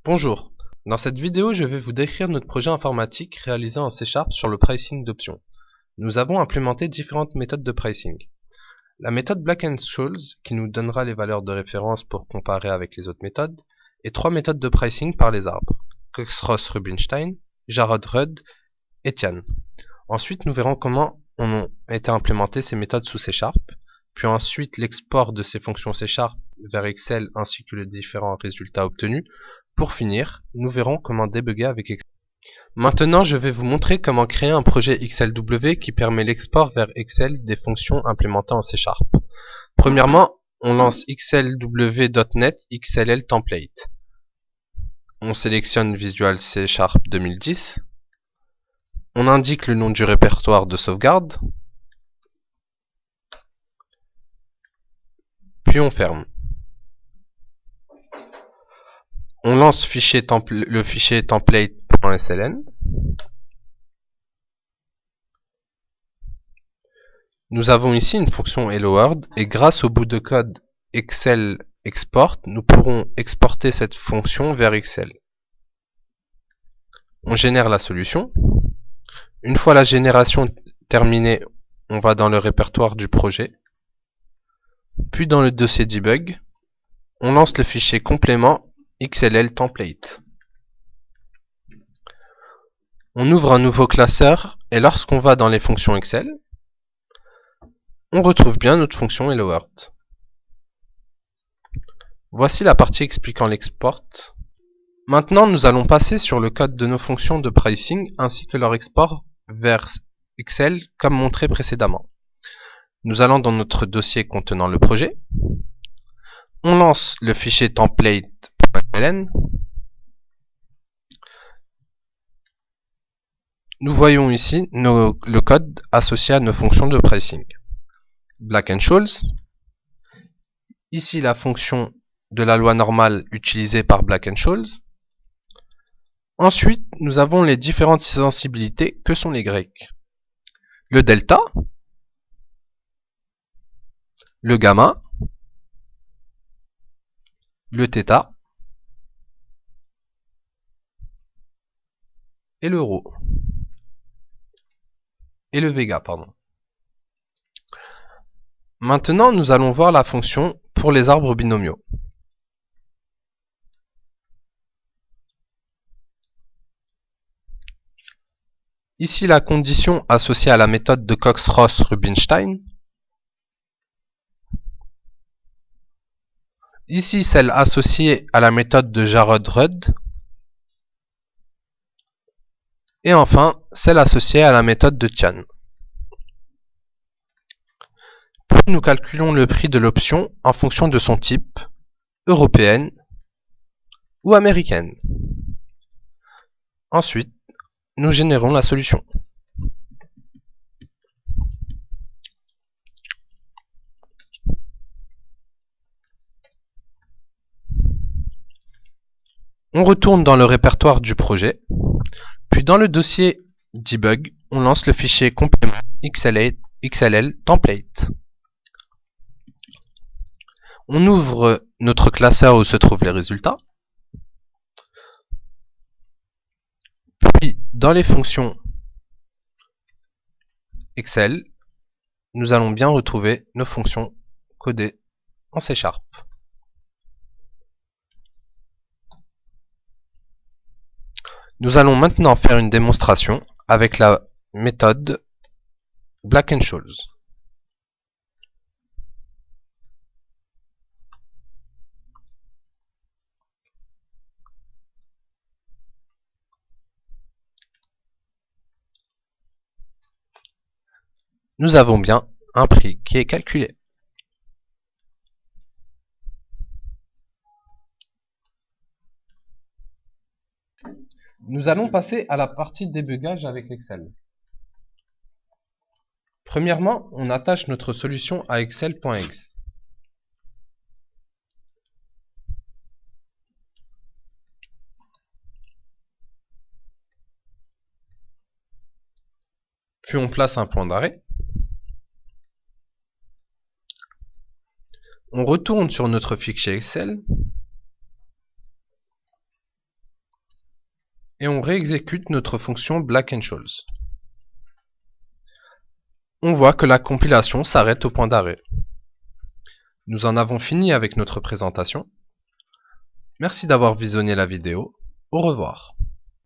Bonjour, dans cette vidéo je vais vous décrire notre projet informatique réalisé en C# sur le pricing d'options. Nous avons implémenté différentes méthodes de pricing. La méthode Black-Scholes qui nous donnera les valeurs de référence pour comparer avec les autres méthodes, et trois méthodes de pricing par les arbres, Cox-Ross-Rubinstein, Jarrod-Rudd et Tian. Ensuite nous verrons comment ont été implémentées ces méthodes sous C#, puis ensuite l'export de ces fonctions C# vers Excel ainsi que les différents résultats obtenus. Pour finir, nous verrons comment débugger avec Excel. Maintenant, je vais vous montrer comment créer un projet XLW qui permet l'export vers Excel des fonctions implémentées en C#. Premièrement, on lance xlw.net XLL template. On sélectionne Visual C# 2010. On indique le nom du répertoire de sauvegarde. Puis on ferme. On lance le fichier template.sln. Nous avons ici une fonction Hello World et grâce au bout de code Excel export, nous pourrons exporter cette fonction vers Excel. On génère la solution. Une fois la génération terminée, on va dans le répertoire du projet. Puis dans le dossier debug, on lance le fichier complément XLL template. On ouvre un nouveau classeur et lorsqu'on va dans les fonctions Excel, on retrouve bien notre fonction Hello World. Voici la partie expliquant l'export. Maintenant, nous allons passer sur le code de nos fonctions de pricing ainsi que leur export vers Excel comme montré précédemment. Nous allons dans notre dossier contenant le projet. On lance le fichier template.ln. Nous voyons ici le code associé à nos fonctions de pricing. Black-Scholes. Ici la fonction de la loi normale utilisée par Black-Scholes. Ensuite, nous avons les différentes sensibilités que sont les grecs. Le delta, le gamma, le θ et le rho. Et le vega, pardon. Maintenant, nous allons voir la fonction pour les arbres binomiaux. Ici, la condition associée à la méthode de Cox-Ross-Rubinstein. Ici, celle associée à la méthode de Jarrod-Rudd. Et enfin, celle associée à la méthode de Tian. Puis nous calculons le prix de l'option en fonction de son type, européenne ou américaine. Ensuite, nous générons la solution. On retourne dans le répertoire du projet, puis dans le dossier debug, on lance le fichier complément XLL template. On ouvre notre classeur où se trouvent les résultats. Puis dans les fonctions Excel, nous allons bien retrouver nos fonctions codées en C#. Nous allons maintenant faire une démonstration avec la méthode Black-Scholes. Nous avons bien un prix qui est calculé. Nous allons passer à la partie débugage avec Excel. Premièrement, on attache notre solution à Excel.exe. Puis on place un point d'arrêt. On retourne sur notre fichier Excel. et on réexécute notre fonction Black&Scholes. On voit que la compilation s'arrête au point d'arrêt. Nous en avons fini avec notre présentation. Merci d'avoir visionné la vidéo. Au revoir.